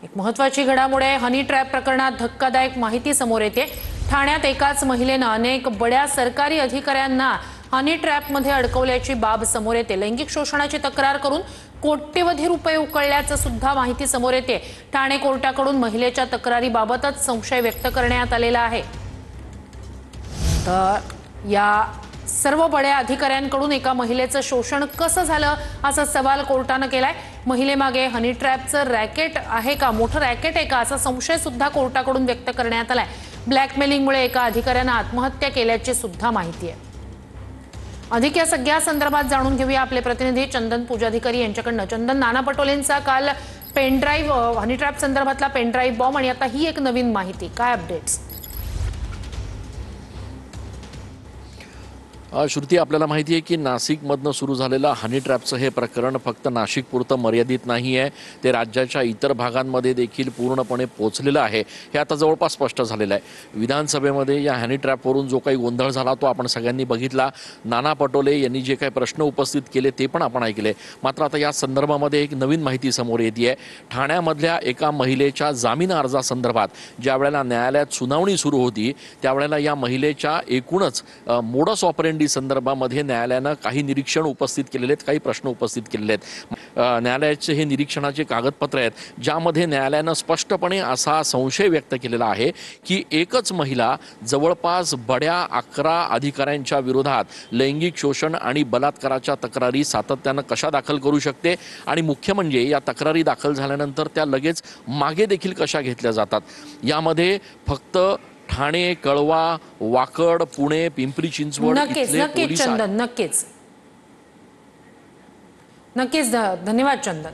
एक महत्त्वाची घडामोड आहे। हनी ट्रॅप प्रकरणात धक्कादायक माहिती समोर येते। ठाण्यात एकाच महिलेने अनेक बड्या सरकारी अधिकाऱ्यांना हनी ट्रॅपमध्ये अडकवल्याची बाब समोर येते। लैंगिक शोषणाची तक्रार करून कोट्यवधी रुपये उकळल्याचं सुद्धा माहिती समोर येते। ठाणे कोर्टाकडून महिलेच्या तक्रारीबाबतच संशय व्यक्त करण्यात आलेला आहे। तर या सर्व बड्या अधिकाऱ्यांकडून एका महिलेचं शोषण कसं झालं असा सवाल कोर्टाने केलाय। महिलेमागे हनी ट्रॅपचं रॅकेट आहे का, मोठं रॅकेट आहे का असा संशय सुद्धा कोर्टाकडून व्यक्त करण्यात आलाय। ब्लॅकमेलिंगमुळे एका अधिकाऱ्याने आत्महत्या केल्याची सुद्धा माहिती आहे। अधिक या सगळ्या संदर्भात जाणून घेऊया आपले प्रतिनिधी चंदन पूजाधिकारी यांच्याकडून। चंदन, नाना पटोलेंचा काल पेनड्राईव्ह हनी ट्रॅप संदर्भातला पेनड्राईव्ह बॉम्ब आणि आता ही एक नवीन माहिती, काय अपडेट्स? श्रुती, आपल्याला माहिती आहे की नाशिकमधनं सुरू झालेलं हनी ट्रॅपचं हे प्रकरण फक्त नाशिकपुरतं मर्यादित नाही आहे, ते राज्याच्या इतर भागांमध्ये देखील पूर्णपणे पोचलेलं आहे। हे आता जवळपास स्पष्ट झालेलं आहे। विधानसभेमध्ये या हनी ट्रॅपवरून जो काही गोंधळ झाला तो आपण सगळ्यांनी बघितला। नाना पटोले यांनी जे काही प्रश्न उपस्थित केले ते पण आपण ऐकले। मात्र आता या संदर्भामध्ये एक नवीन माहिती समोर येते आहे। ठाण्यामधल्या एका महिलेच्या जामीन अर्जासंदर्भात ज्या वेळेला न्यायालयात सुनावणी सुरू होती त्यावेळेला या महिलेच्या एकूणच मोडस ऑपरेंडी संदर्भामध्ये न्यायालयानं काही निरीक्षण उपस्थित केलेले आहेत, काही प्रश्न उपस्थित केलेले आहेत। न्यायालयाचे हे निरीक्षणाचे कागदपत्र आहेत ज्यामध्ये न्यायालयानं स्पष्टपणे असा संशय व्यक्त केलेला आहे की एकच महिला जवळपास बड्या 11 अधिकाऱ्यांच्या विरोधात लैंगिक शोषण आणि बलात्काराच्या तक्रारी सातत्यानं कशा दाखल करू शकते आणि मुख्य म्हणजे या तक्रारी दाखल झाल्यानंतर त्या लगेच मागे देखील कशा घेतल्या जातात। यामध्ये फक्त ठाणे, कळवा, वाकड, पुणे, पिंपरी चिंचवड इथले पोलीस नक्कीच धन्यवाद चंदन।